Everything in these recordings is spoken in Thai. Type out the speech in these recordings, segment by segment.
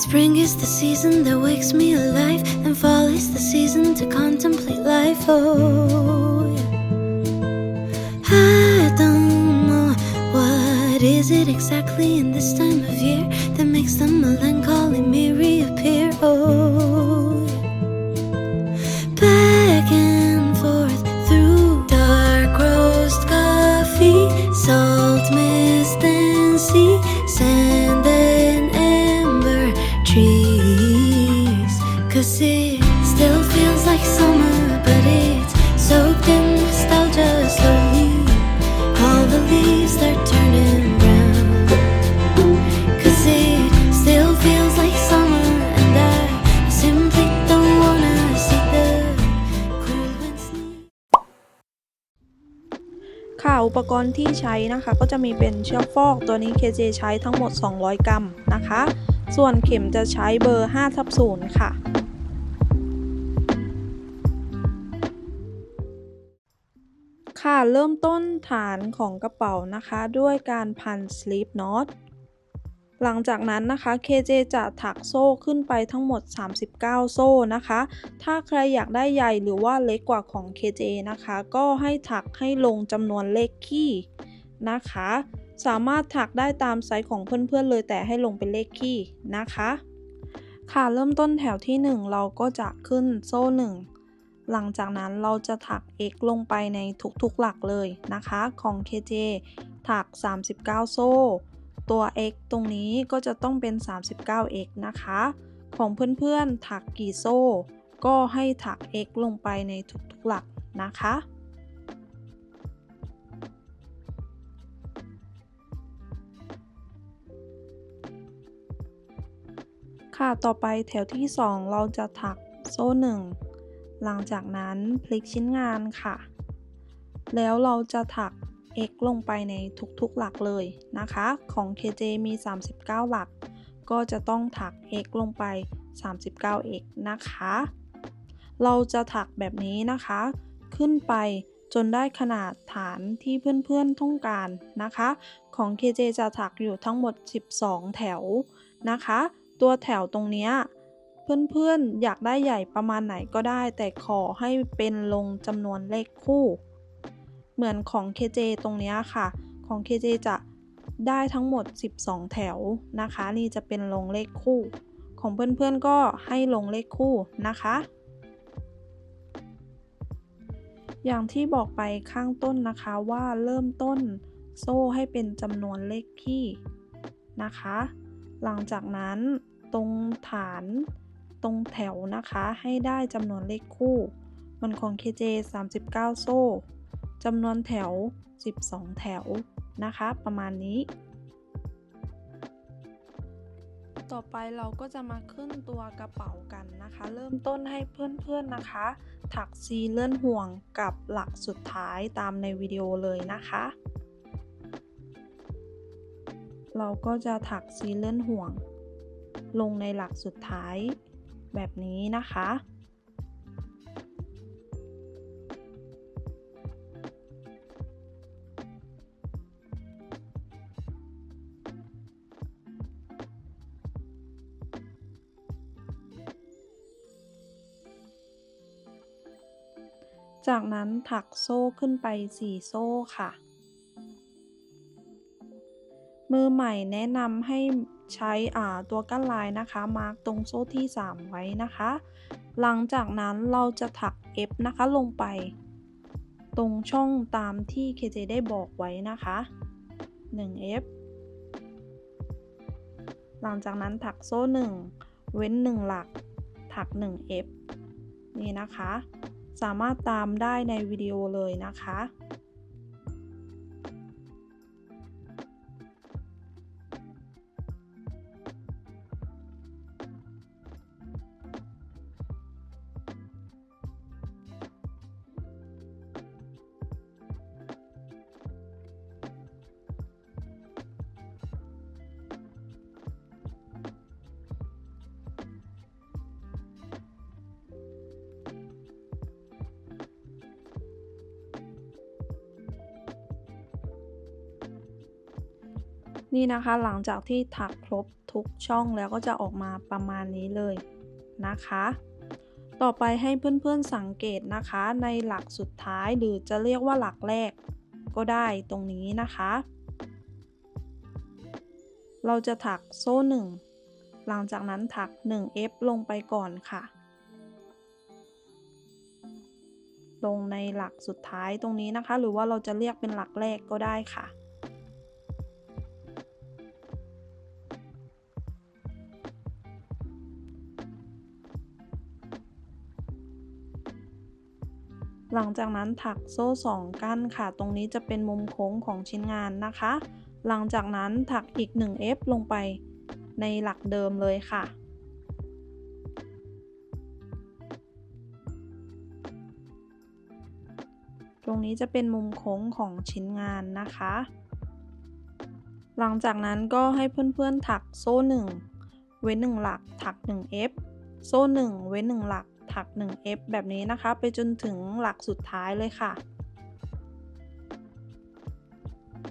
Spring is the season that wakes me alive, and fall is the season to contemplate life. Oh, yeah. I don't know what is it exactly in this time of year that makes the melancholy me reappear. Oh, yeah. Back and forth through dark roast coffee, salt mist and sea, sand and amber trees. 'Cause it still feels like summer, but it's soaked in nostalgia slowly. All the leaves they're turning brown. 'Cause it still feels like summer, and I simply don't wanna see the cold winds leave. ค่ะอุปกรณ์ที่ใช้นะคะก็จะมีเป็นเชือกฟอกตัวนี้ KJ ใช้ทั้งหมด200 กรัมนะคะส่วนเข็มจะใช้เบอร์5/0ค่ะค่ะเริ่มต้นฐานของกระเป๋านะคะด้วยการพันสลีปน็อตหลังจากนั้นนะคะ KJ จะถักโซ่ขึ้นไปทั้งหมด39โซ่นะคะถ้าใครอยากได้ใหญ่หรือว่าเล็กกว่าของ KJ นะคะก็ให้ถักให้ลงจำนวนเลขคี่นะคะสามารถถักได้ตามไซส์ของเพื่อนๆเลยแต่ให้ลงเป็นเลขคี่นะคะค่ะเริ่มต้นแถวที่1เราก็จะขึ้นโซ่1หลังจากนั้นเราจะถัก x ลงไปในทุกๆหลักเลยนะคะของ KJ ถัก39โซ่ตัว x ตรงนี้ก็จะต้องเป็น 39x นะคะของเพื่อนๆถักกี่โซ่ก็ให้ถัก x ลงไปในทุกๆหลักนะคะค่ะต่อไปแถวที่2เราจะถักโซ่1หลังจากนั้นพลิกชิ้นงานค่ะแล้วเราจะถัก x ลงไปในทุกๆหลักเลยนะคะของ KJ มี39หลักก็จะต้องถัก x ลงไป 39x นะคะเราจะถักแบบนี้นะคะขึ้นไปจนได้ขนาดฐานที่เพื่อนๆต้องการนะคะของ KJ จะถักอยู่ทั้งหมด12แถวนะคะตัวแถวตรงนี้เพื่อนๆอยากได้ใหญ่ประมาณไหนก็ได้แต่ขอให้เป็นลงจำนวนเลขคู่เหมือนของ KJ ตรงนี้ค่ะของ KJ จะได้ทั้งหมด12แถวนะคะนี่จะเป็นลงเลขคู่ของเพื่อนๆก็ให้ลงเลขคู่นะคะอย่างที่บอกไปข้างต้นนะคะว่าเริ่มต้นโซ่ให้เป็นจำนวนเลขคี่นะคะหลังจากนั้นตรงฐานตรงแถวนะคะให้ได้จำนวนเลขคู่มันของ KJ 39โซ่จำนวนแถว12แถวนะคะประมาณนี้ต่อไปเราก็จะมาขึ้นตัวกระเป๋ากันนะคะเริ่มต้นให้เพื่อนๆนะคะถักซีเลื่อนห่วงกับหลักสุดท้ายตามในวิดีโอเลยนะคะเราก็จะถักซีเลื่อนห่วงลงในหลักสุดท้ายแบบนี้นะคะจากนั้นถักโซ่ขึ้นไป4โซ่ค่ะมือใหม่แนะนำให้ใช้ตัวกั้นลายนะคะมาร์กตรงโซ่ที่3ไว้นะคะหลังจากนั้นเราจะถัก F นะคะลงไปตรงช่องตามที่ KJ ได้บอกไว้นะคะ1F หลังจากนั้นถักโซ่1เว้น1หลักถัก1F นี่นะคะสามารถตามได้ในวิดีโอเลยนะคะนี่นะคะหลังจากที่ถักครบ ทุกช่องแล้วก็จะออกมาประมาณนี้เลยนะคะ ต่อไปให้เพื่อนๆสังเกตนะคะในหลักสุดท้ายหรือจะเรียกว่าหลักแรกก็ได้ตรงนี้นะคะ เราจะถักโซ่1หลังจากนั้นถัก 1F ลงไปก่อนค่ะ ลงในหลักสุดท้ายตรงนี้นะคะหรือว่าเราจะเรียกเป็นหลักแรกก็ได้ค่ะ หลังจากนั้นถักโซ่2กั้นค่ะตรงนี้จะเป็นมุมโค้งของชิ้นงานนะคะ หลังจากนั้นถักอีก 1F ลงไปในหลักเดิมเลยค่ะ ตรงนี้จะเป็นมุมโค้งของชิ้นงานนะคะ หลังจากนั้นก็ให้เพื่อนๆถักโซ่1เว้น1หลักถัก 1F โซ่1เว้น1หลักถัก 1F แบบนี้นะคะไปจนถึงหลักสุดท้ายเลยค่ะ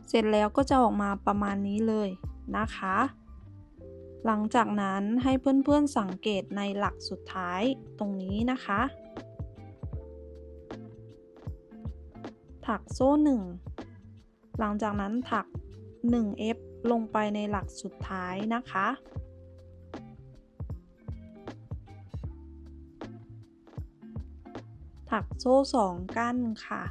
เสร็จแล้วก็จะออกมาประมาณนี้เลยนะคะ หลังจากนั้นให้เพื่อนๆสังเกตในหลักสุดท้ายตรงนี้นะคะ ถักโซ่1หลังจากนั้นถัก 1F ลงไปในหลักสุดท้ายนะคะ ถักโซ่2กั้นค่ะ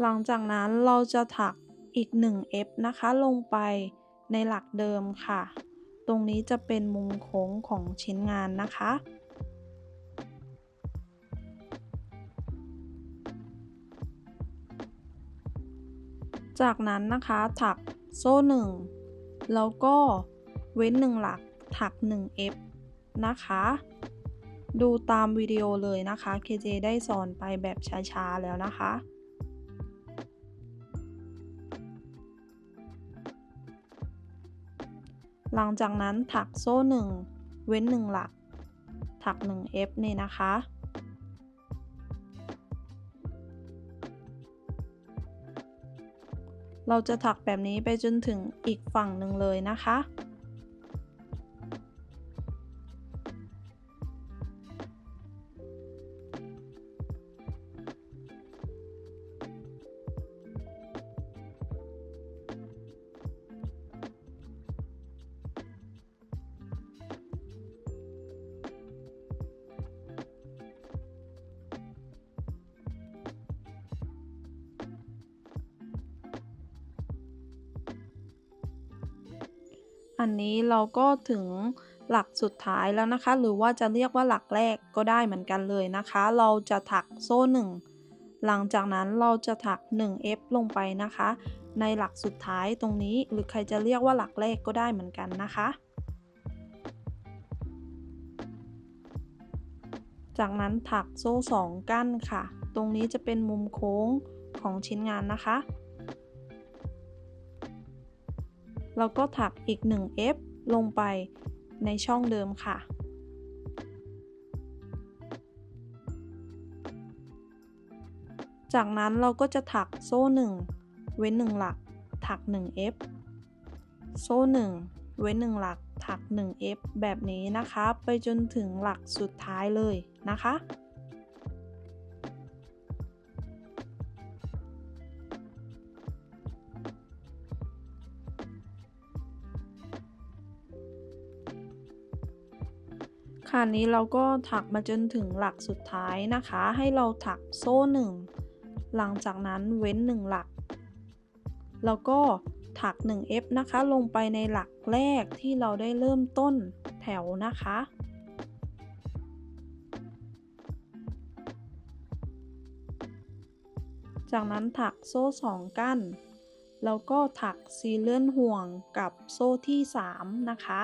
หลังจากนั้นเราจะถักอีก 1F นะคะลงไปในหลักเดิมค่ะ ตรงนี้จะเป็นมุมโค้งของชิ้นงานนะคะ จากนั้นนะคะถักโซ่1แล้วก็เว้น1หลักถัก 1F นะคะ ดูตามวิดีโอเลยนะคะ KJ ได้สอนไปแบบช้าๆแล้วนะคะ หลังจากนั้นถักโซ่1เว้น1หลักถัก 1F นี่นะคะ เราจะถักแบบนี้ไปจนถึงอีกฝั่งหนึ่งเลยนะคะ อันนี้เราก็ถึงหลักสุดท้ายแล้วนะคะหรือว่าจะเรียกว่าหลักแรกก็ได้เหมือนกันเลยนะคะเราจะถักโซ่1หลังจากนั้นเราจะถัก 1F ลงไปนะคะในหลักสุดท้ายตรงนี้หรือใครจะเรียกว่าหลักแรกก็ได้เหมือนกันนะคะ จากนั้นถักโซ่2กั้นค่ะตรงนี้จะเป็นมุมโค้งของชิ้นงานนะคะแล้วก็ถักอีก 1F ลงไปในช่องเดิมค่ะ จากนั้นเราก็จะถักโซ่1เว้น1หลักถัก 1F โซ่1เว้น1หลักถัก 1F แบบนี้นะคะไปจนถึงหลักสุดท้ายเลยนะคะค่ะนี้เราก็ถักมาจนถึงหลักสุดท้ายนะคะให้เราถักโซ่1หลังจากนั้นเว้น1หลักแล้วก็ถัก 1F นะคะลงไปในหลักแรกที่เราได้เริ่มต้นแถวนะคะจากนั้นถักโซ่2กั้นแล้วก็ถักซีเลื่อนห่วงกับโซ่ที่3นะคะ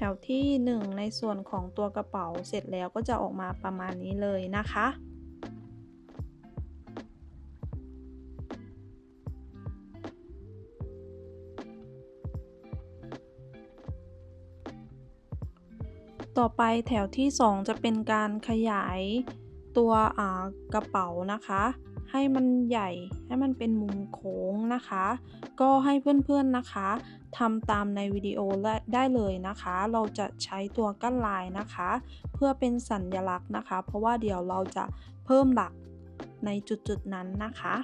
แถวที่1ในส่วนของตัวกระเป๋าเสร็จแล้วก็จะออกมาประมาณนี้เลยนะคะต ต่อไปแถวที่2จะเป็นการขยายตัวกระเป๋านะคะให้มันใหญ่ให้มันเป็นมุมโค้งนะคะก็ให้เพื่อนๆนะคะทำตามในวิดีโอได้เลยนะคะเราจะใช้ตัวกั้นลายนะคะเพื่อเป็นสัญลักษณ์นะคะเพราะว่าเดี๋ยวเราจะเพิ่มหลักในจุดๆนั้นนะคะ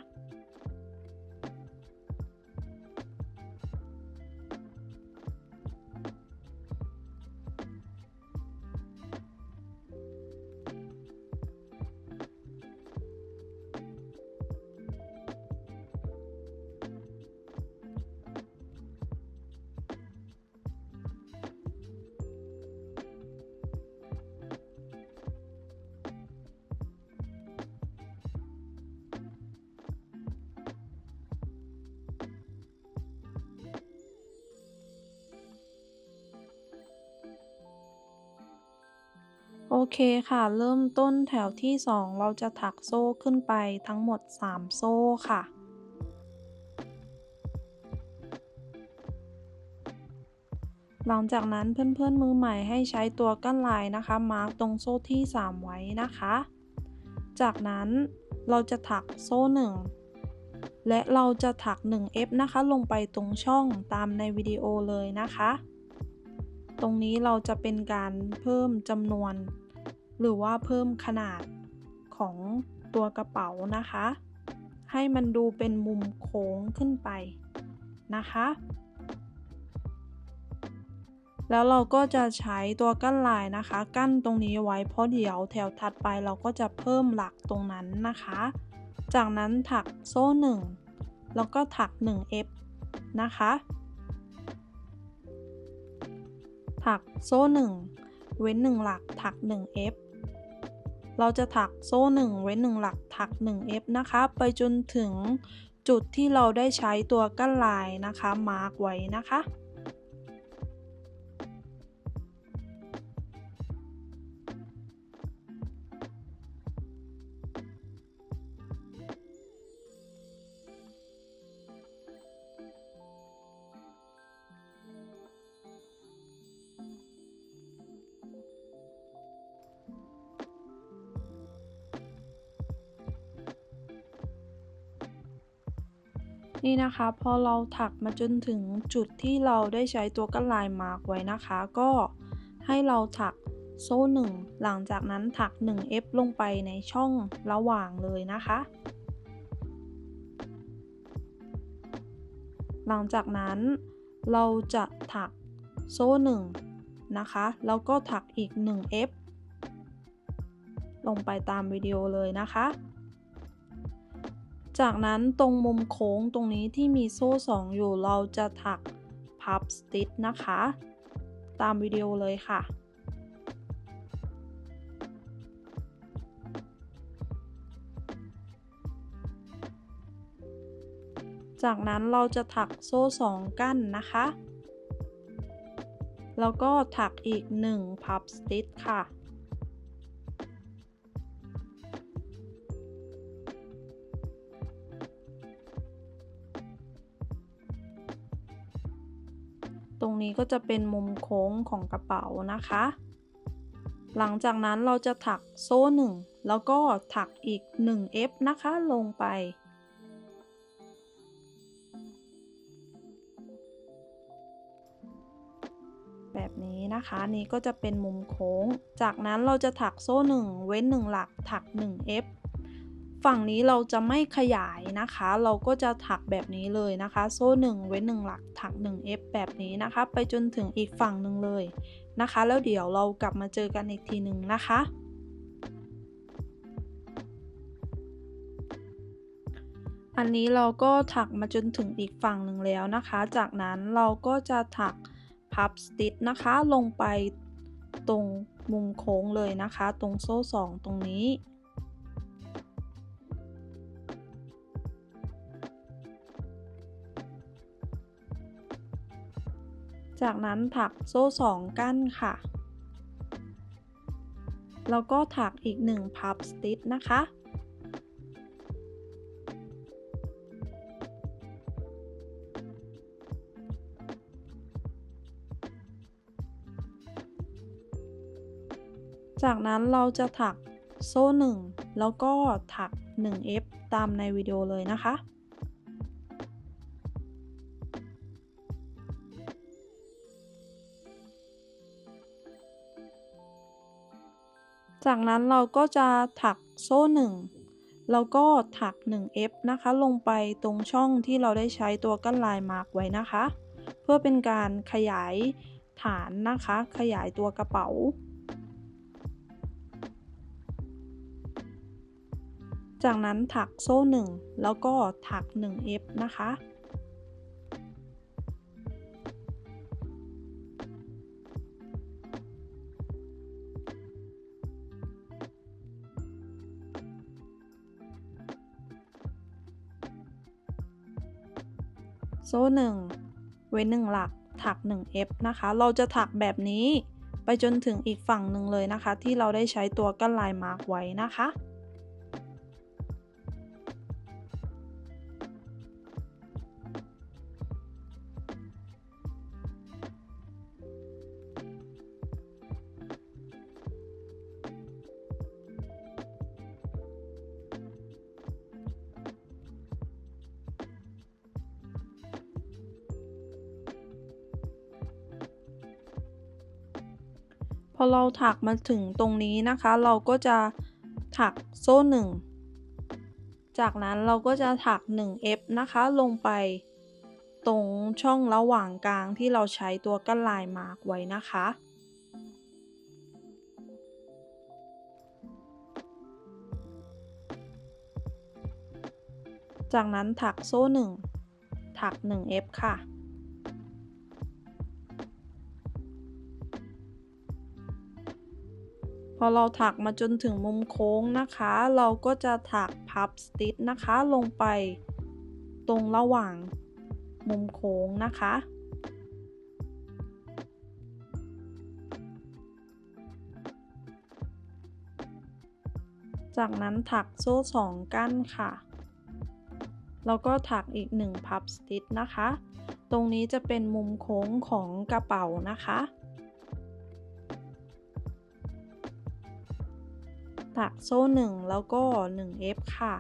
โอเคค่ะเริ่มต้นแถวที่2เราจะถักโซ่ขึ้นไปทั้งหมด3โซ่ค่ะหลังจากนั้นเพื่อนๆมือใหม่ให้ใช้ตัวกั้นลายนะคะมาร์กตรงโซ่ที่3ไว้นะคะจากนั้นเราจะถักโซ่1และเราจะถัก 1F นะคะลงไปตรงช่องตามในวิดีโอเลยนะคะตรงนี้เราจะเป็นการเพิ่มจำนวนหรือว่าเพิ่มขนาดของตัวกระเป๋านะคะให้มันดูเป็นมุมโค้งขึ้นไปนะคะแล้วเราก็จะใช้ตัวกั้นลายนะคะกั้นตรงนี้ไว้เพราะเดี๋ยวแถวถัดไปเราก็จะเพิ่มหลักตรงนั้นนะคะจากนั้นถักโซ่1แล้วก็ถัก 1F นะคะถักโซ่1เว้น1หลักถัก 1F เราจะถักโซ่1เว้น1หลักถัก 1F นะคะไปจนถึงจุดที่เราได้ใช้ตัวกั้นลายนะคะมาร์กไว้นะคะ นี่นะคะพอเราถักมาจนถึงจุดที่เราได้ใช้ตัวกั้นลายมาร์กไว้นะคะก็ให้เราถักโซ่1หลังจากนั้นถัก 1F ลงไปในช่องระหว่างเลยนะคะหลังจากนั้นเราจะถักโซ่1นะคะแล้วก็ถักอีก 1F ลงไปตามวิดีโอเลยนะคะจากนั้นตรงมุมโค้งตรงนี้ที่มีโซ่2อยู่เราจะถักพับสติ๊ชนะคะตามวิดีโอเลยค่ะจากนั้นเราจะถักโซ่2กั้นนะคะแล้วก็ถักอีก1พับสติ๊ชค่ะตรงนี้ก็จะเป็นมุมโค้งของกระเป๋านะคะหลังจากนั้นเราจะถักโซ่1แล้วก็ถักอีก 1F นะคะลงไปแบบนี้นะคะนี่ก็จะเป็นมุมโค้งจากนั้นเราจะถักโซ่1เว้น1หลักถัก 1F ฝั่งนี้เราจะไม่ขยายนะคะเราก็จะถักแบบนี้เลยนะคะโซ่1เว้น1หลักถัก 1F แบบนี้นะคะไปจนถึงอีกฝั่งหนึ่งเลยนะคะแล้วเดี๋ยวเรากลับมาเจอกันอีกทีหนึ่งนะคะอันนี้เราก็ถักมาจนถึงอีกฝั่งหนึ่งแล้วนะคะจากนั้นเราก็จะถักพับสติ๊ชนะคะลงไปตรงมุมโค้งเลยนะคะตรงโซ่2ตรงนี้จากนั้นถักโซ่2กั้นค่ะแล้วก็ถักอีก1พับสติ๊ชนะคะ จากนั้นเราจะถักโซ่1แล้วก็ถัก 1F ตามในวิดีโอเลยนะคะจากนั้นเราก็จะถักโซ่1แล้วก็ถัก 1F นะคะลงไปตรงช่องที่เราได้ใช้ตัวกั้นลายมาร์กไว้นะคะเพื่อเป็นการขยายฐานนะคะขยายตัวกระเป๋าจากนั้นถักโซ่1แล้วก็ถัก 1F นะคะโซ่1เว้น1หลักถัก 1F นะคะเราจะถักแบบนี้ไปจนถึงอีกฝั่งหนึ่งเลยนะคะที่เราได้ใช้ตัวกั้นลายมาร์กไว้นะคะพอเราถักมาถึงตรงนี้นะคะเราก็จะถักโซ่1จากนั้นเราก็จะถัก 1F นะคะลงไปตรงช่องระหว่างกลางที่เราใช้ตัวกั้นลายมาร์กไว้นะคะจากนั้นถักโซ่1ถัก 1F ค่ะพอเราถักมาจนถึงมุมโค้งนะคะเราก็จะถักพับสติชนะคะลงไปตรงระหว่างมุมโค้งนะคะจากนั้นถักโซ่2กั้นค่ะแล้วก็ถักอีก1พับสติชนะคะตรงนี้จะเป็นมุมโค้งของกระเป๋านะคะถักโซ่1แล้วก็ 1F ค่ะ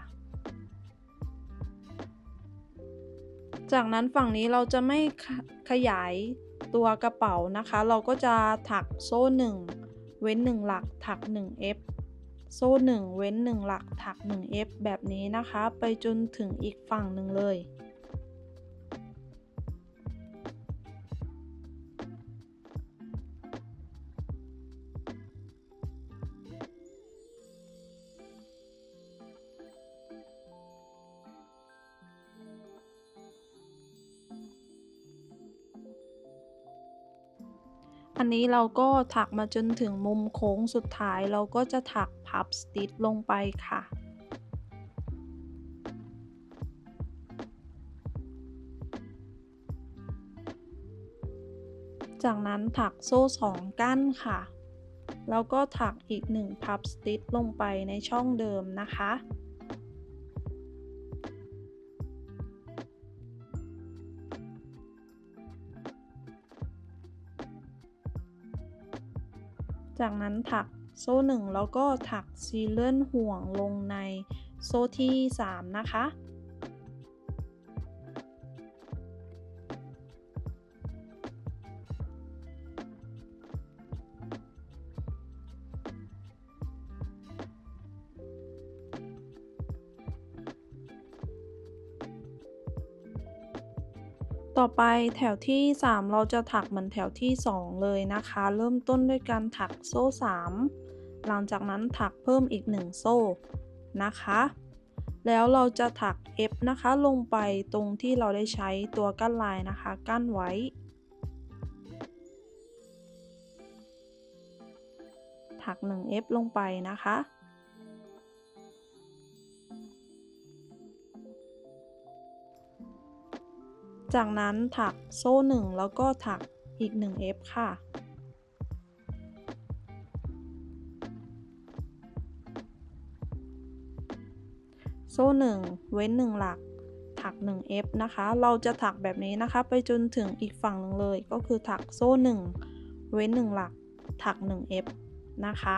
จากนั้นฝั่งนี้เราจะไม่ขยายตัวกระเป๋านะคะเราก็จะถักโซ่1เว้น1หลักถัก 1F โซ่1เว้น1หลักถัก 1F แบบนี้นะคะไปจนถึงอีกฝั่งหนึ่งเลยอันนี้เราก็ถักมาจนถึงมุมโค้งสุดท้ายเราก็จะถักพับสติชลงไปค่ะจากนั้นถักโซ่2กั้นค่ะแล้วก็ถักอีก1พับสติชลงไปในช่องเดิมนะคะจากนั้นถักโซ่1แล้วก็ถักซีเลื่อนห่วงลงในโซ่ที่3นะคะต่อไปแถวที่3เราจะถักเหมือนแถวที่2เลยนะคะเริ่มต้นด้วยการถักโซ่3หลังจากนั้นถักเพิ่มอีก1โซ่นะคะแล้วเราจะถัก F นะคะลงไปตรงที่เราได้ใช้ตัวกั้นลายนะคะกั้นไว้ถัก 1F ลงไปนะคะจากนั้นถักโซ่1แล้วก็ถักอีก1F ค่ะโซ่1เว้น1หลักถัก 1F นะคะเราจะถักแบบนี้นะคะไปจนถึงอีกฝั่งหนึ่งเลยก็คือถักโซ่1เว้น1หลักถัก 1F นะคะ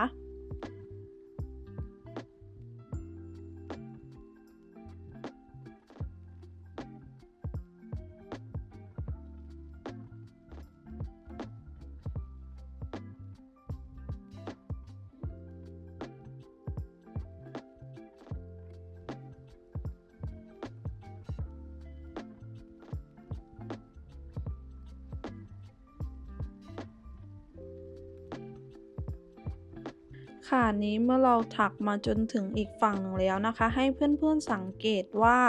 ค่ะนี้เมื่อเราถักมาจนถึงอีกฝั่งหนึ่งแล้วนะคะ ให้เพื่อนๆสังเกตว่า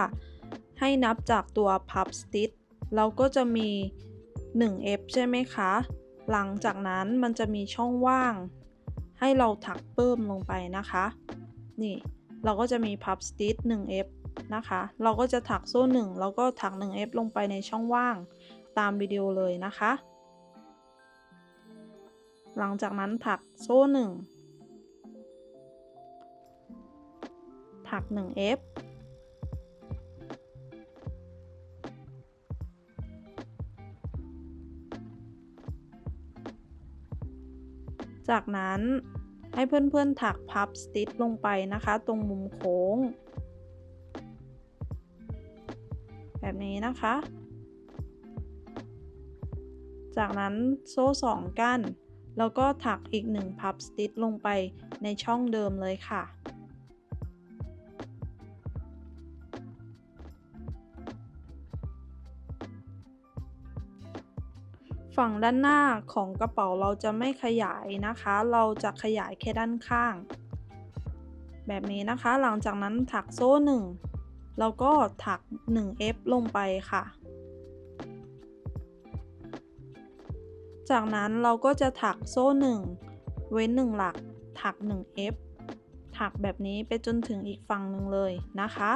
ให้นับจากตัวพับสติชเราก็จะมี1F ใช่ไหมคะหลังจากนั้นมันจะมีช่องว่างให้เราถักเพิ่มลงไปนะคะนี่เราก็จะมีพับสติช1F นะคะเราก็จะถักโซ่1แล้วก็ถัก1F ลงไปในช่องว่างตามวิดีโอเลยนะคะหลังจากนั้นถักโซ่1ถัก1F จากนั้นให้เพื่อนๆถักพับสติชลงไปนะคะตรงมุมโค้งแบบนี้นะคะจากนั้นโซ่2ก้านแล้วก็ถักอีก1พับสติชลงไปในช่องเดิมเลยค่ะฝั่งด้านหน้าของกระเป๋าเราจะไม่ขยายนะคะเราจะขยายแค่ด้านข้างแบบนี้นะคะหลังจากนั้นถักโซ่1แล้วก็ถัก1F ลงไปค่ะจากนั้นเราก็จะถักโซ่1เว้น1หลักถัก1F ถักแบบนี้ไปจนถึงอีกฝั่งหนึ่งเลยนะคะ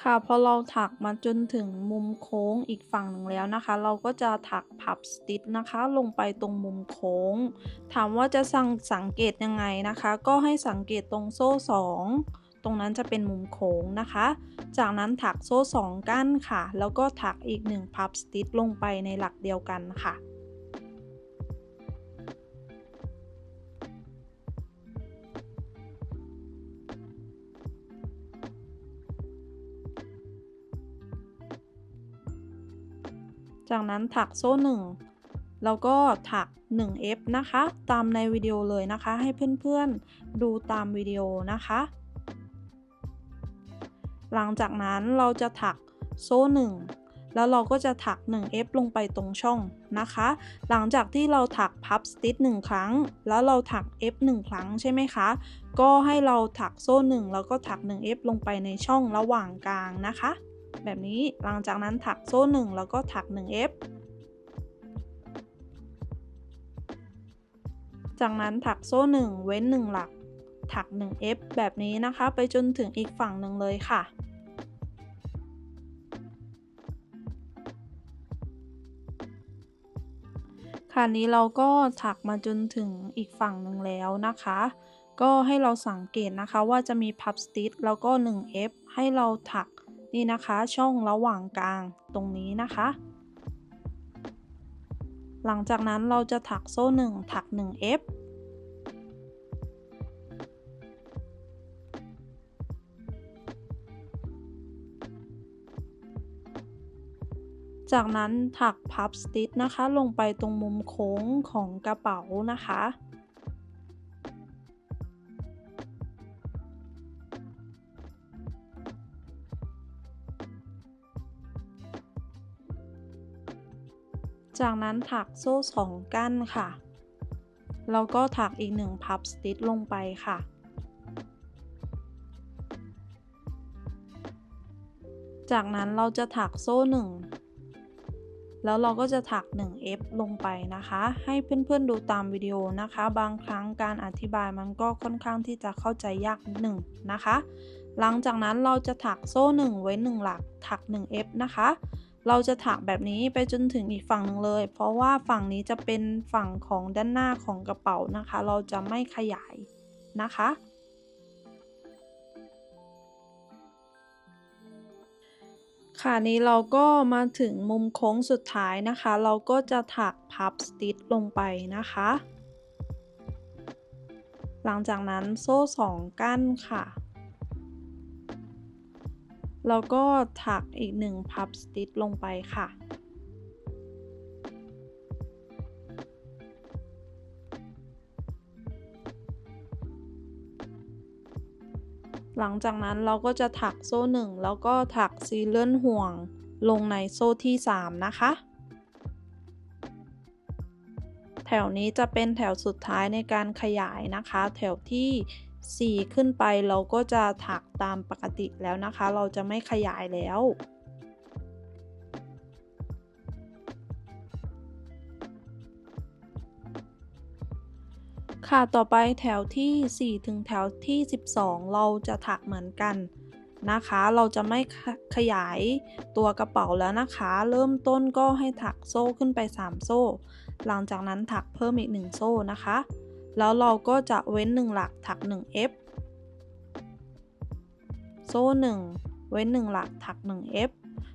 ค่ะพอเราถักมาจนถึงมุมโค้งอีกฝั่งหนึ่งแล้วนะคะเราก็จะถักพับสติชนะคะลงไปตรงมุมโค้งถามว่าจะสังเกตยังไงนะคะก็ให้สังเกตตรงโซ่2ตรงนั้นจะเป็นมุมโค้งนะคะจากนั้นถักโซ่2ก้านค่ะแล้วก็ถักอีก1พับสติชลงไปในหลักเดียวกันค่ะจากนั้นถักโซ่1แล้วก็ถัก1F นะคะตามในวิดีโอเลยนะคะให้เพื่อนๆดูตามวิดีโอนะคะหลังจากนั้นเราจะถักโซ่1แล้วเราก็จะถัก1F ลงไปตรงช่องนะคะหลังจากที่เราถักพับสติช1ครั้งแล้วเราถัก F 1ครั้งใช่ไหมคะก็ให้เราถักโซ่1แล้วก็ถัก1F ลงไปในช่องระหว่างกลางนะคะแบบนี้หลังจากนั้นถักโซ่1แล้วก็ถัก1F จากนั้นถักโซ่1เว้น1หลักถัก1F แบบนี้นะคะไปจนถึงอีกฝั่งหนึ่งเลยค่ะค่ะนี้เราก็ถักมาจนถึงอีกฝั่งหนึ่งแล้วนะคะก็ให้เราสังเกตนะคะว่าจะมีพับสติชแล้วก็1F ให้เราถักนี่นะคะช่องระหว่างกลางตรงนี้นะคะหลังจากนั้นเราจะถักโซ่1ถัก1F จากนั้นถักพับสติชนะคะลงไปตรงมุมโค้งของกระเป๋านะคะจากนั้นถักโซ่2ก้านค่ะแล้วก็ถักอีก1พับสติชลงไปค่ะจากนั้นเราจะถักโซ่1แล้วเราก็จะถัก1F ลงไปนะคะให้เพื่อนๆดูตามวิดีโอนะคะบางครั้งการอธิบายมันก็ค่อนข้างที่จะเข้าใจยากนิดหนึ่งนะคะหลังจากนั้นเราจะถักโซ่1ไว้1หลักถัก1F นะคะเราจะถักแบบนี้ไปจนถึงอีกฝั่งหนึ่งเลยเพราะว่าฝั่งนี้จะเป็นฝั่งของด้านหน้าของกระเป๋านะคะเราจะไม่ขยายนะคะค่ะนี้เราก็มาถึงมุมโค้งสุดท้ายนะคะเราก็จะถักพับสติชลงไปนะคะหลังจากนั้นโซ่2ก้านค่ะแล้วก็ถักอีก1พับสติชลงไปค่ะ หลังจากนั้นเราก็จะถักโซ่1แล้วก็ถักซีเลื่อนห่วงลงในโซ่ที่3นะคะแถวนี้จะเป็นแถวสุดท้ายในการขยายนะคะแถวที่4ขึ้นไปเราก็จะถักตามปกติแล้วนะคะเราจะไม่ขยายแล้วค่ะต่อไปแถวที่4ถึงแถวที่12เราจะถักเหมือนกันนะคะเราจะไม่ขยายตัวกระเป๋าแล้วนะคะเริ่มต้นก็ให้ถักโซ่ขึ้นไป3โซ่หลังจากนั้นถักเพิ่มอีก1โซ่นะคะแล้วเราก็จะเว้น1หลักถัก1 F โซ่1เว้น1หลักถัก1 F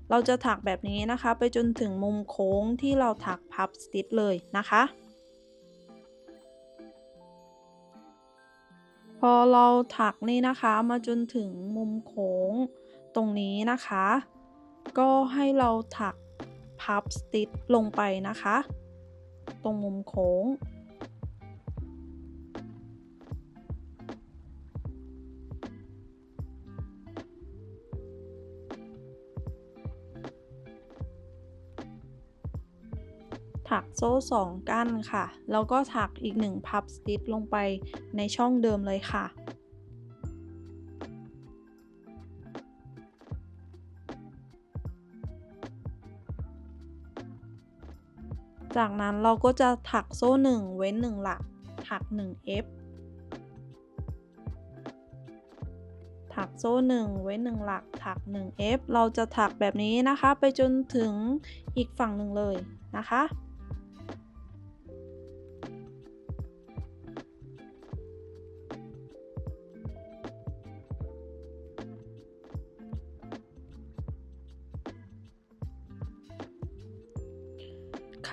เราจะถักแบบนี้นะคะไปจนถึงมุมโค้งที่เราถักพับสติชเลยนะคะพอเราถักนี่นะคะมาจนถึงมุมโค้งตรงนี้นะคะก็ให้เราถักพับสติชลงไปนะคะตรงมุมโค้งถักโซ่2ก้านค่ะแล้วก็ถักอีก1พับสติชลงไปในช่องเดิมเลยค่ะจากนั้นเราก็จะถักโซ่1เว้น1หลักถัก1 F ถักโซ่1เว้น1หลักถัก1 F เราจะถักแบบนี้นะคะไปจนถึงอีกฝั่งหนึ่งเลยนะคะ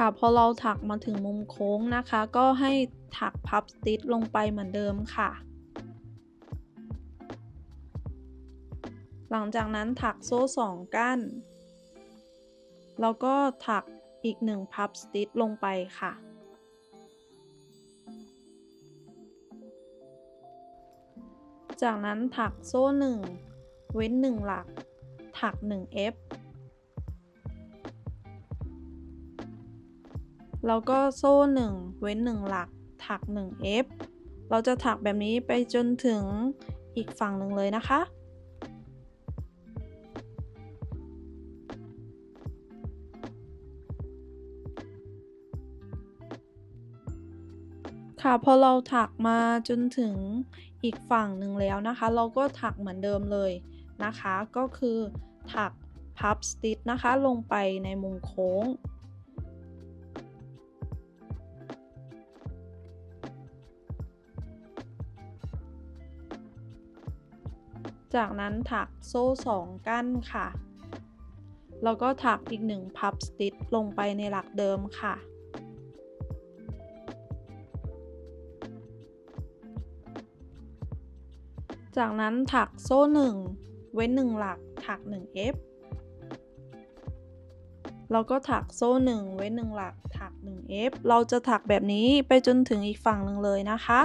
ค่ะพอเราถักมาถึงมุมโค้งนะคะก็ให้ถักพับสติชลงไปเหมือนเดิมค่ะหลังจากนั้นถักโซ่2ก้านแล้วก็ถักอีก1พับสติชลงไปค่ะจากนั้นถักโซ่1เว้น1หลักถัก1 F แล้วก็โซ่1เว้น1หลักถัก1 F เราจะถักแบบนี้ไปจนถึงอีกฝั่งหนึ่งเลยนะคะค่ะพอเราถักมาจนถึงอีกฝั่งหนึ่งแล้วนะคะเราก็ถักเหมือนเดิมเลยนะคะก็คือถักพับสติชนะคะลงไปในมุมโค้งจากนั้นถักโซ่2ก้านค่ะแล้วก็ถักอีก1พับสติชลงไปในหลักเดิมค่ะจากนั้นถักโซ่1เว้น1หลักถัก1 F แล้วก็ถักโซ่1เว้น1หลักถัก1 F เราจะถักแบบนี้ไปจนถึงอีกฝั่งหนึ่งเลยนะคะ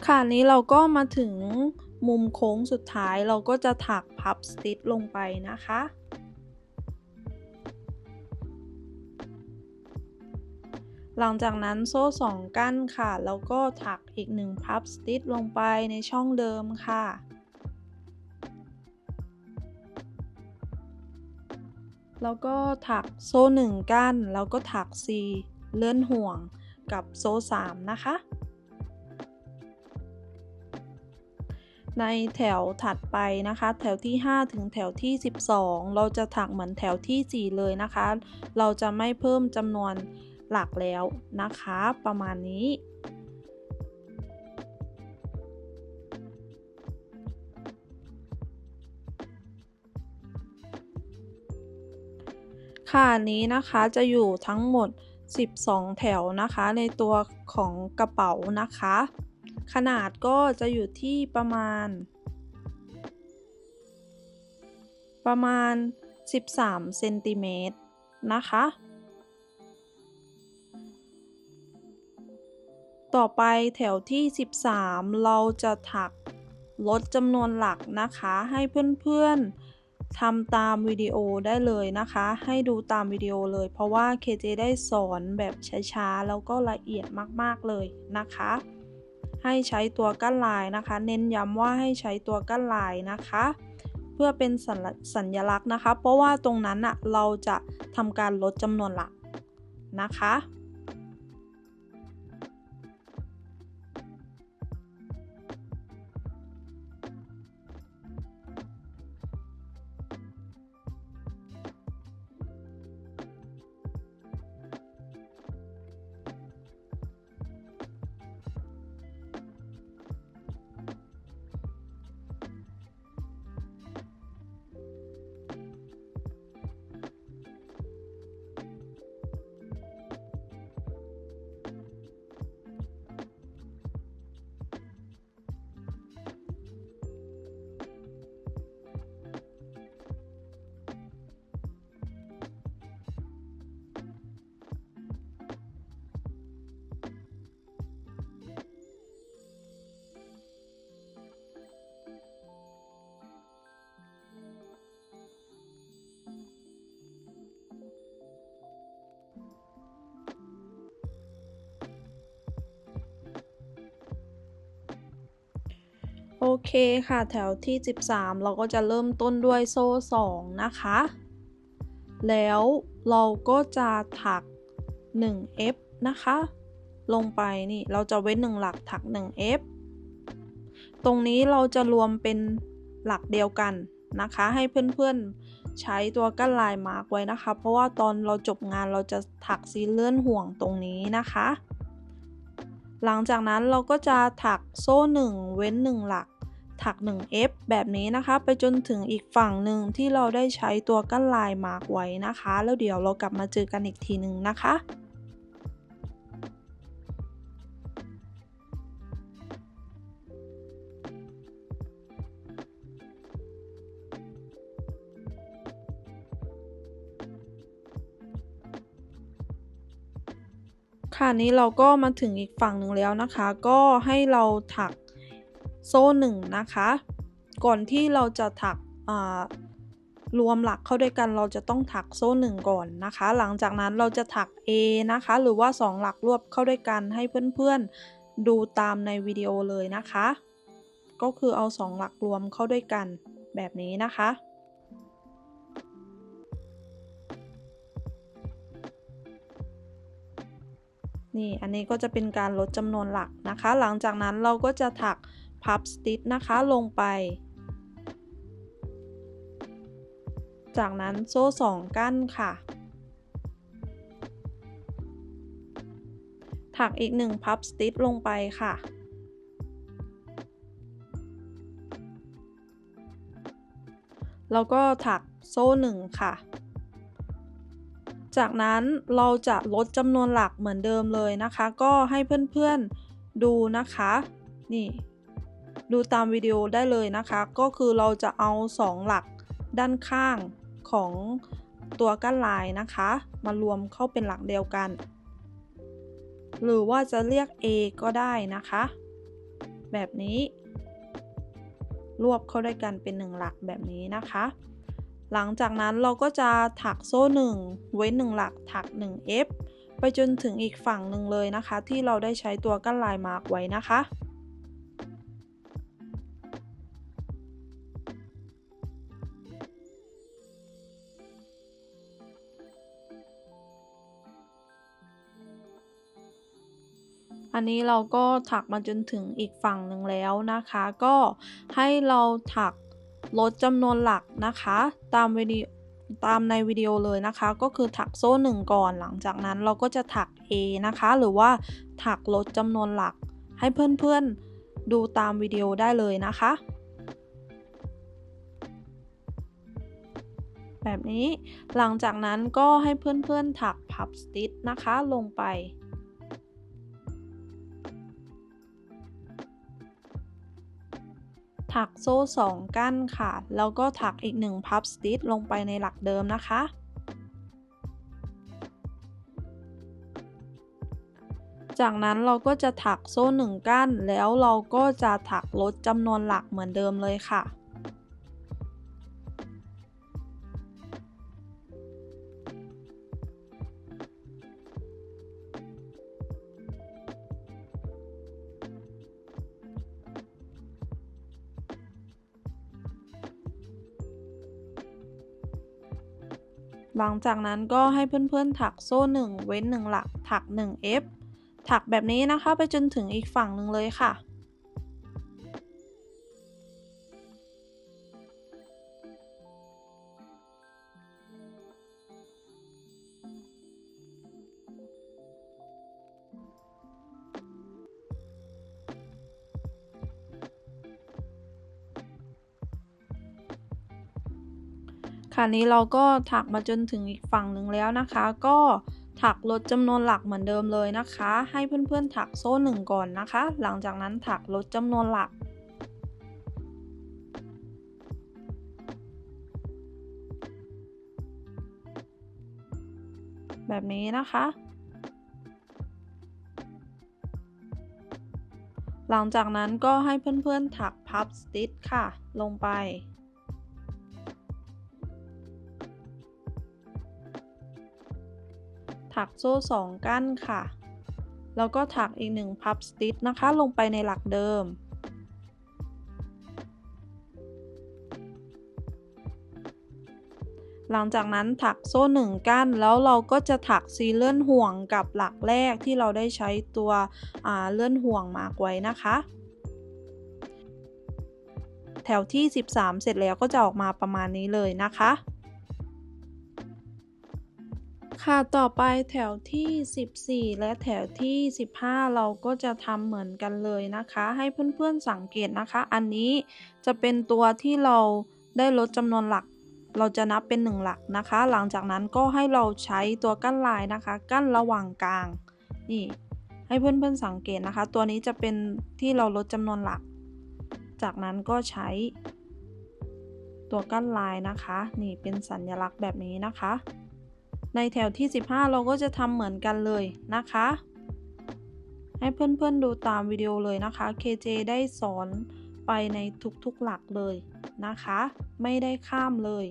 ค่ะนี้เราก็มาถึงมุมโค้งสุดท้ายเราก็จะถักพับสติชลงไปนะคะหลังจากนั้นโซ่2ก้านค่ะแล้วก็ถักอีก1พับสติชลงไปในช่องเดิมค่ะแล้วก็ถักโซ่1ก้านแล้วก็ถัก4เลื่อนห่วงกับโซ่3นะคะในแถวถัดไปนะคะแถวที่5ถึงแถวที่12เราจะถักเหมือนแถวที่4เลยนะคะเราจะไม่เพิ่มจำนวนหลักแล้วนะคะประมาณนี้ค่ะนี้นะคะจะอยู่ทั้งหมด 12 แถวนะคะในตัวของกระเป๋านะคะ ขนาดก็จะอยู่ที่ประมาณ13เซนติเมตรนะคะ ต่อไปแถวที่13เราจะถักลดจำนวนหลักนะคะให้เพื่อนๆทำตามวิดีโอได้เลยนะคะให้ดูตามวิดีโอเลยเพราะว่า KJ ได้สอนแบบช้าๆแล้วก็ละเอียดมากๆเลยนะคะให้ใช้ตัวกั้นลายนะคะเน้นย้ำว่าให้ใช้ตัวกั้นลายนะคะเพื่อเป็นสัญลักษณ์นะคะเพราะว่าตรงนั้นเราจะทำการลดจำนวนหลักนะคะ โอเคค่ะแถวที่13เราก็จะเริ่มต้นด้วยโซ่2นะคะแล้วเราก็จะถัก 1F นะคะลงไปนี่เราจะเว้น1หลักถัก 1F ตรงนี้เราจะรวมเป็นหลักเดียวกันนะคะให้เพื่อนๆใช้ตัวกั้นลายมาร์กไว้นะคะเพราะว่าตอนเราจบงานเราจะถักซีเลื่อนห่วงตรงนี้นะคะหลังจากนั้นเราก็จะถักโซ่1เว้น1หลักถัก 1F แบบนี้นะคะไปจนถึงอีกฝั่งหนึ่งที่เราได้ใช้ตัวกั้นลายมาร์กไว้นะคะแล้วเดี๋ยวเรากลับมาเจอกันอีกทีนึงนะคะค่ะนี้เราก็มาถึงอีกฝั่งหนึ่งแล้วนะคะก็ให้เราถักโซ่1นะคะก่อนที่เราจะถักรวมหลักเข้าด้วยกันเราจะต้องถักโซ่1ก่อนนะคะหลังจากนั้นเราจะถัก A นะคะหรือว่า2หลักรวบเข้าด้วยกันให้เพื่อนๆดูตามในวิดีโอเลยนะคะก็คือเอา2หลักรวมเข้าด้วยกันแบบนี้นะคะนี่อันนี้ก็จะเป็นการลดจำนวนหลักนะคะหลังจากนั้นเราก็จะถักพับสติชนะคะลงไปจากนั้นโซ่2กั้นค่ะถักอีก1พับสติชลงไปค่ะแล้วก็ถักโซ่1ค่ะจากนั้นเราจะลดจำนวนหลักเหมือนเดิมเลยนะคะก็ให้เพื่อนๆดูนะคะนี่ดูตามวิดีโอได้เลยนะคะก็คือเราจะเอา2หลักด้านข้างของตัวกั้นลายนะคะมารวมเข้าเป็นหลักเดียวกันหรือว่าจะเรียก A ก็ได้นะคะแบบนี้รวบเข้าด้วยกันเป็น1หลักแบบนี้นะคะหลังจากนั้นเราก็จะถักโซ่1เว้น1หลักถัก 1F ไปจนถึงอีกฝั่งหนึ่งเลยนะคะที่เราได้ใช้ตัวกั้นลายมาร์กไว้นะคะอันนี้เราก็ถักมาจนถึงอีกฝั่งหนึ่งแล้วนะคะก็ให้เราถักลดจำนวนหลักนะคะตามในวิดีโอเลยนะคะก็คือถักโซ่1ก่อนหลังจากนั้นเราก็จะถัก A นะคะหรือว่าถักลดจำนวนหลักให้เพื่อนๆดูตามวิดีโอได้เลยนะคะ แบบนี้หลังจากนั้นก็ให้เพื่อนๆถักพับสติชนะคะลงไปถักโซ่2กั้นค่ะแล้วก็ถักอีก1พับสติชลงไปในหลักเดิมนะคะจากนั้นเราก็จะถักโซ่1กั้นแล้วเราก็จะถักลดจำนวนหลักเหมือนเดิมเลยค่ะหลังจากนั้นก็ให้เพื่อนๆถักโซ่1เว้น1หลักถัก1 F ถักแบบนี้นะคะไปจนถึงอีกฝั่งหนึ่งเลยค่ะค่ะนี้เราก็ถักมาจนถึงอีกฝั่งหนึ่งแล้วนะคะก็ถักลดจำนวนหลักเหมือนเดิมเลยนะคะให้เพื่อนๆถักโซ่1ก่อนนะคะหลังจากนั้นถักลดจำนวนหลักแบบนี้นะคะหลังจากนั้นก็ให้เพื่อนๆถักพับสติชค่ะลงไปถักโซ่2กั้นค่ะแล้วก็ถักอีก1พับสติชนะคะลงไปในหลักเดิมหลังจากนั้นถักโซ่1กั้นแล้วเราก็จะถักซีเลื่อนห่วงกับหลักแรกที่เราได้ใช้ตัวเลื่อนห่วงมาร์กไว้นะคะแถวที่13เสร็จแล้วก็จะออกมาประมาณนี้เลยนะคะค่ะต่อไปแถวที่14และแถวที่15เราก็จะทำเหมือนกันเลยนะคะให้เพื่อนๆสังเกตนะคะอันนี้จะเป็นตัวที่เราได้ลดจำนวนหลักเราจะนับเป็น1หลักนะคะหลังจากนั้นก็ให้เราใช้ตัวกั้นลายนะคะกั้นระหว่างกลางนี่ให้เพื่อนๆสังเกตนะคะตัวนี้จะเป็นที่เราลดจำนวนหลักจากนั้นก็ใช้ตัวกั้นลายนะคะนี่เป็นสัญลักษณ์แบบนี้นะคะในแถวที่15เราก็จะทำเหมือนกันเลยนะคะให้เพื่อนๆดูตามวิดีโอเลยนะคะ KJ ได้สอนไปในทุกๆหลักเลยนะคะไม่ได้ข้ามเลย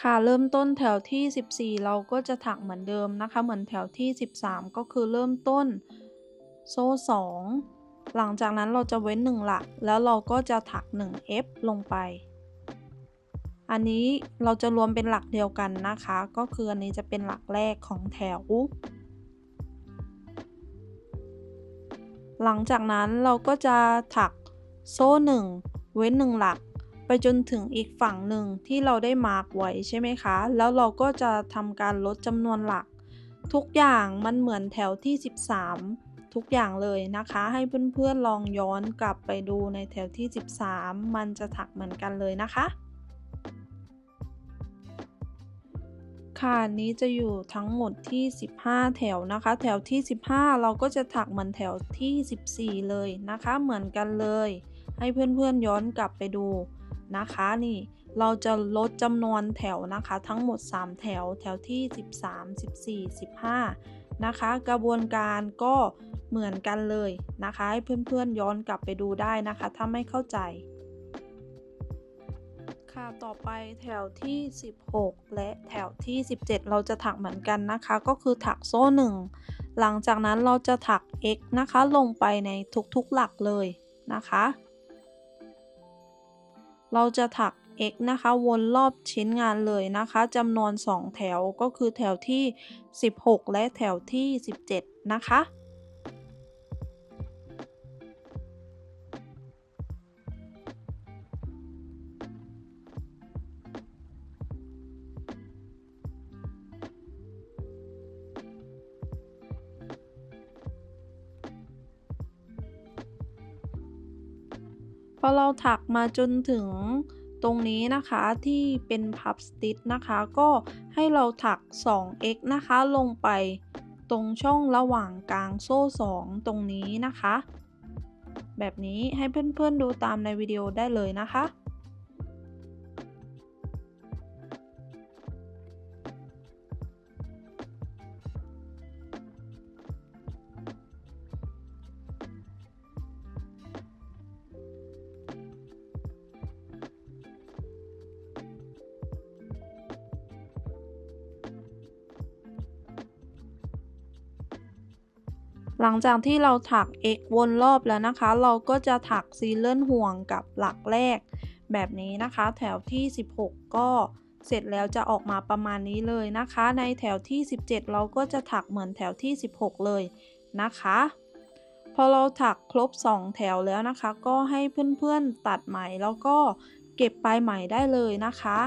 ค่ะเริ่มต้นแถวที่14เราก็จะถักเหมือนเดิมนะคะเหมือนแถวที่13ก็คือเริ่มต้นโซ่2หลังจากนั้นเราจะเว้น1หลักแล้วเราก็จะถัก1 F ลงไปอันนี้เราจะรวมเป็นหลักเดียวกันนะคะก็คืออันนี้จะเป็นหลักแรกของแถวหลังจากนั้นเราก็จะถักโซ่1เว้น1หลักไปจนถึงอีกฝั่งหนึ่งที่เราได้มาร์กไว้ใช่ไหมคะแล้วเราก็จะทำการลดจำนวนหลักทุกอย่างมันเหมือนแถวที่13ทุกอย่างเลยนะคะให้เพื่อนๆลองย้อนกลับไปดูในแถวที่13มันจะถักเหมือนกันเลยนะคะค่ะนี้จะอยู่ทั้งหมดที่15แถวนะคะแถวที่15เราก็จะถักเหมือนแถวที่14เลยนะคะเหมือนกันเลยให้เพื่อนๆย้อนกลับไปดูนะคะนี่เราจะลดจำนวนแถวนะคะทั้งหมด3แถวแถวที่13 14 15นะคะกระบวนการก็เหมือนกันเลยนะคะให้เพื่อนๆย้อนกลับไปดูได้นะคะถ้าไม่เข้าใจ ค่ะต่อไปแถวที่16และแถวที่17เราจะถักเหมือนกันนะคะก็คือถักโซ่1หลังจากนั้นเราจะถัก x นะคะลงไปในทุกๆหลักเลยนะคะเราจะถัก x นะคะวนรอบชิ้นงานเลยนะคะจำนวน2แถวก็คือแถวที่16และแถวที่17นะคะพอเราถักมาจนถึงตรงนี้นะคะที่เป็นพับสติชนะคะก็ให้เราถัก 2x นะคะลงไปตรงช่องระหว่างกลางโซ่2ตรงนี้นะคะแบบนี้ให้เพื่อนๆดูตามในวิดีโอได้เลยนะคะ หลังจากที่เราถัก x วนรอบแล้วนะคะเราก็จะถักซีเลื่อนห่วงกับหลักแรกแบบนี้นะคะแถวที่16ก็เสร็จแล้วจะออกมาประมาณนี้เลยนะคะในแถวที่17เราก็จะถักเหมือนแถวที่16เลยนะคะพอเราถักครบ2แถวแล้วนะคะก็ให้เพื่อนๆตัดไหมแล้วก็เก็บปลายไหมได้เลยนะคะ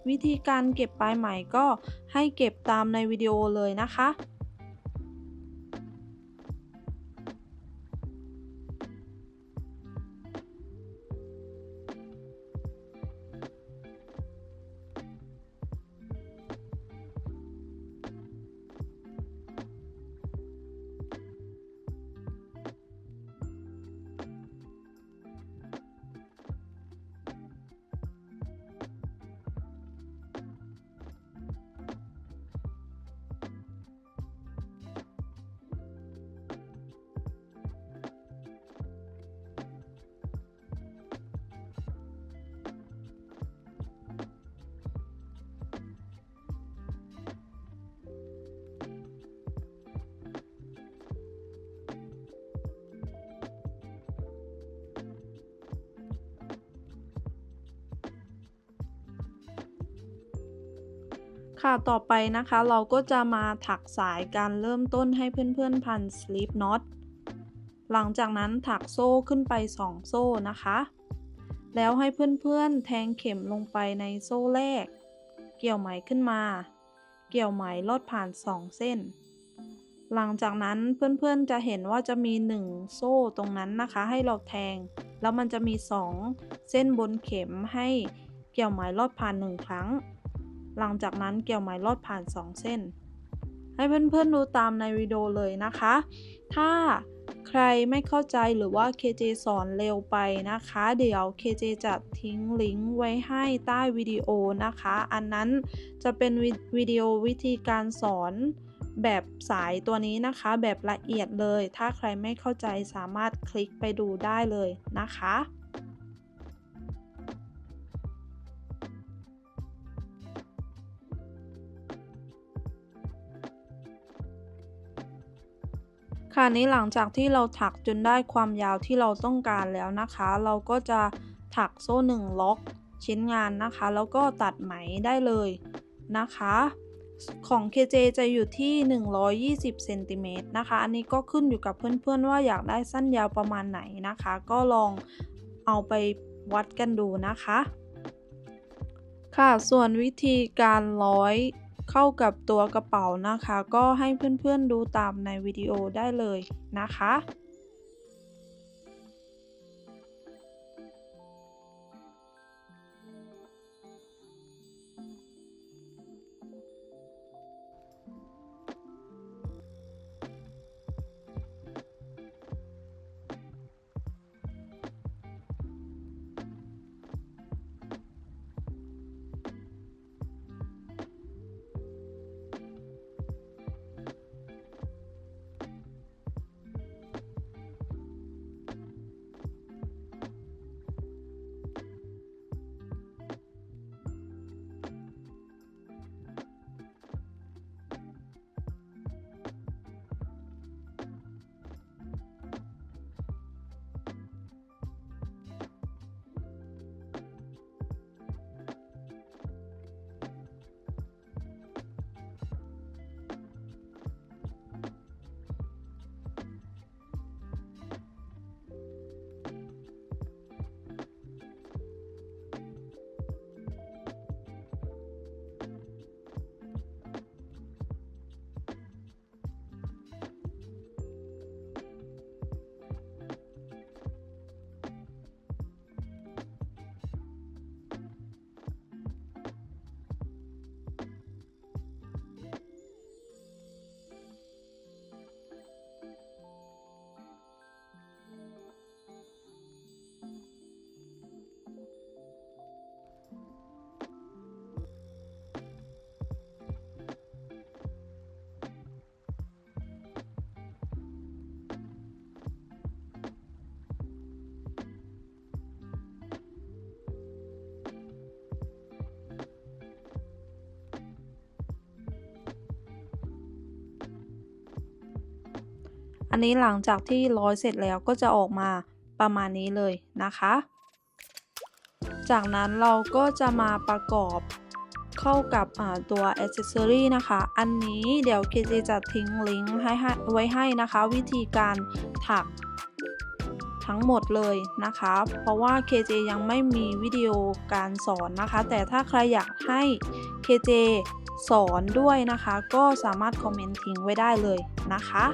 วิธีการเก็บปลายไหมก็ให้เก็บตามในวิดีโอเลยนะคะ ค่ะต่อไปนะคะเราก็จะมาถักสายการเริ่มต้นให้เพื่อนๆพัน slip knot หลังจากนั้นถักโซ่ขึ้นไป2โซ่นะคะแล้วให้เพื่อนๆแทงเข็มลงไปในโซ่แรกเกี่ยวไหมขึ้นมาเกี่ยวไหมลอดผ่าน2เส้นหลังจากนั้นเพื่อนๆจะเห็นว่าจะมี1โซ่ตรงนั้นนะคะให้เราแทงแล้วมันจะมี2เส้นบนเข็มให้เกี่ยวไหมลอดผ่าน1ครั้งหลังจากนั้นเกี่ยวไหมลอดผ่าน2เส้นให้เพื่อนๆดูตามในวิดีโอเลยนะคะถ้าใครไม่เข้าใจหรือว่า KJ สอนเร็วไปนะคะเดี๋ยว KJ จะทิ้งลิงก์ไว้ให้ใต้วิดีโอนะคะอันนั้นจะเป็นวิดีโอวิธีการสอนแบบสายตัวนี้นะคะแบบละเอียดเลยถ้าใครไม่เข้าใจสามารถคลิกไปดูได้เลยนะคะ ค่ะนี้หลังจากที่เราถักจนได้ความยาวที่เราต้องการแล้วนะคะเราก็จะถักโซ่1ล็อกชิ้นงานนะคะแล้วก็ตัดไหมได้เลยนะคะของ KJ จะอยู่ที่120เซนติเมตรนะคะอันนี้ก็ขึ้นอยู่กับเพื่อนๆว่าอยากได้สั้นยาวประมาณไหนนะคะก็ลองเอาไปวัดกันดูนะคะค่ะส่วนวิธีการร้อยเข้ากับตัวกระเป๋านะคะก็ให้เพื่อนๆดูตามในวิดีโอได้เลยนะคะ อันนี้หลังจากที่ร้อยเสร็จแล้วก็จะออกมาประมาณนี้เลยนะคะ จากนั้นเราก็จะมาประกอบเข้ากับตัว accessory นะคะ อันนี้เดี๋ยว KJ จะทิ้งลิงก์ไว้ให้นะคะ วิธีการถักทั้งหมดเลยนะคะ เพราะว่า KJ ยังไม่มีวิดีโอการสอนนะคะ แต่ถ้าใครอยากให้ KJ สอนด้วยนะคะ ก็สามารถคอมเมนต์ทิ้งไว้ได้เลยนะคะ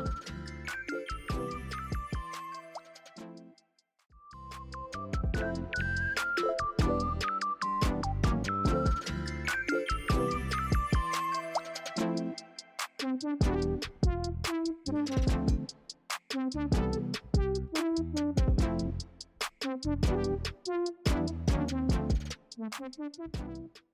Thank you.